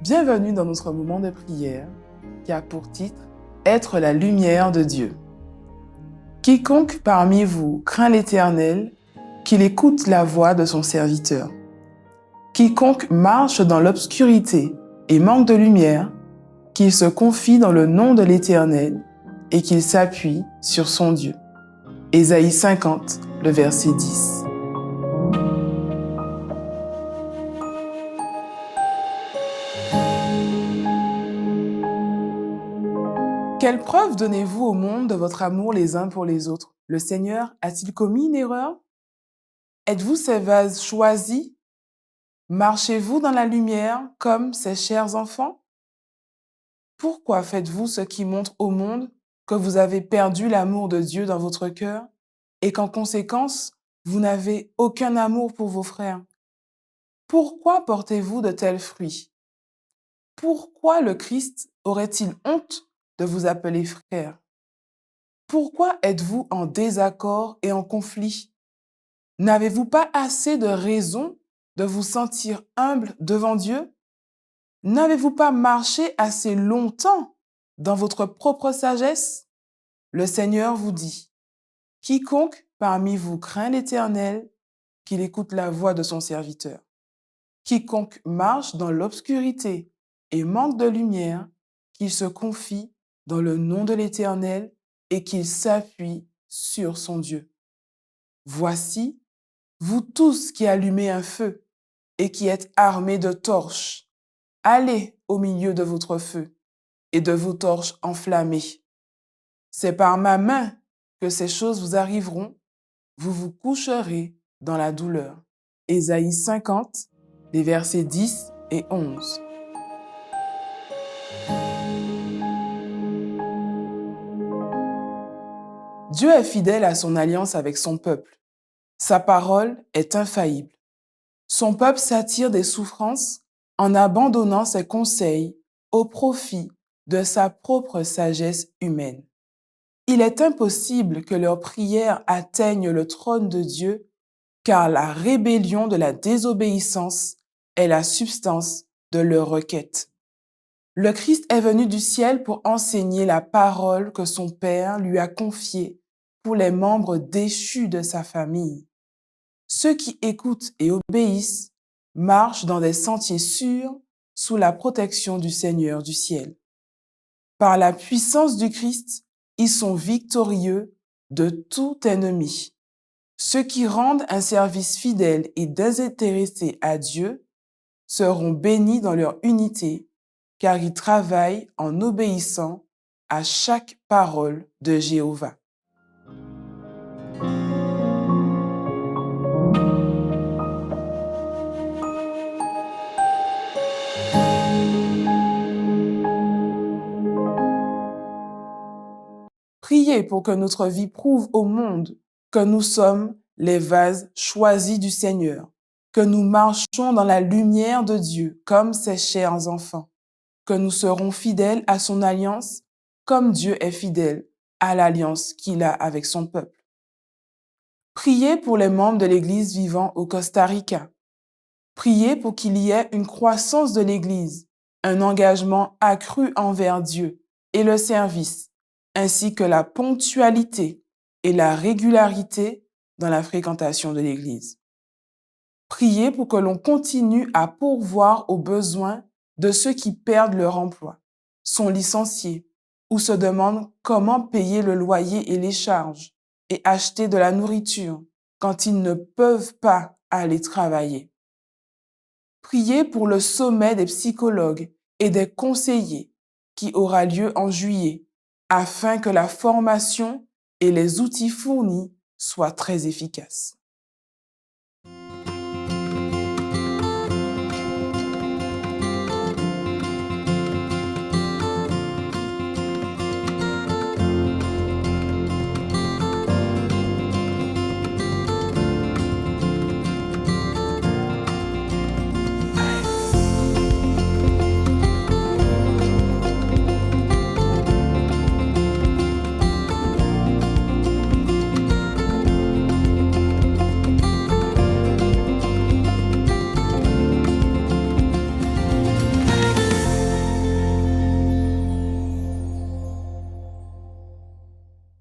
Bienvenue dans notre moment de prière qui a pour titre « Être la lumière de Dieu ». Quiconque parmi vous craint l'Éternel, qu'il écoute la voix de son serviteur. Quiconque marche dans l'obscurité et manque de lumière, qu'il se confie dans le nom de l'Éternel et qu'il s'appuie sur son Dieu. Ésaïe 50, le verset 10. Quelle preuve donnez-vous au monde de votre amour les uns pour les autres? Le Seigneur a-t-il commis une erreur? Êtes-vous ses vases choisis? Marchez-vous dans la lumière comme ses chers enfants? Pourquoi faites-vous ce qui montre au monde que vous avez perdu l'amour de Dieu dans votre cœur et qu'en conséquence, vous n'avez aucun amour pour vos frères? Pourquoi portez-vous de tels fruits? Pourquoi le Christ aurait-il honte de vous appeler frère? Pourquoi êtes-vous en désaccord et en conflit? N'avez-vous pas assez de raisons de vous sentir humble devant Dieu? N'avez-vous pas marché assez longtemps dans votre propre sagesse? Le Seigneur vous dit, « Quiconque parmi vous craint l'Éternel, qu'il écoute la voix de son serviteur. Quiconque marche dans l'obscurité et manque de lumière, qu'il se confie dans le nom de l'Éternel et qu'il s'appuie sur son Dieu. Voici, vous tous qui allumez un feu et qui êtes armés de torches, allez au milieu de votre feu et de vos torches enflammées. C'est par ma main que ces choses vous arriveront, vous vous coucherez dans la douleur. » Ésaïe 50, les versets 10 et 11. Dieu est fidèle à son alliance avec son peuple. Sa parole est infaillible. Son peuple s'attire des souffrances en abandonnant ses conseils au profit de sa propre sagesse humaine. Il est impossible que leurs prières atteignent le trône de Dieu, car la rébellion de la désobéissance est la substance de leurs requêtes. Le Christ est venu du ciel pour enseigner la parole que son Père lui a confiée pour les membres déchus de sa famille. Ceux qui écoutent et obéissent marchent dans des sentiers sûrs sous la protection du Seigneur du ciel. Par la puissance du Christ, ils sont victorieux de tout ennemi. Ceux qui rendent un service fidèle et désintéressé à Dieu seront bénis dans leur unité, car ils travaillent en obéissant à chaque parole de Jéhovah. Priez pour que notre vie prouve au monde que nous sommes les vases choisis du Seigneur, que nous marchons dans la lumière de Dieu comme ses chers enfants, que nous serons fidèles à son alliance comme Dieu est fidèle à l'alliance qu'il a avec son peuple. Priez pour les membres de l'Église vivant au Costa Rica. Priez pour qu'il y ait une croissance de l'Église, un engagement accru envers Dieu et le service, ainsi que la ponctualité et la régularité dans la fréquentation de l'Église. Priez pour que l'on continue à pourvoir aux besoins de ceux qui perdent leur emploi, sont licenciés ou se demandent comment payer le loyer et les charges et acheter de la nourriture quand ils ne peuvent pas aller travailler. Priez pour le sommet des psychologues et des conseillers qui aura lieu en juillet, afin que la formation et les outils fournis soient très efficaces.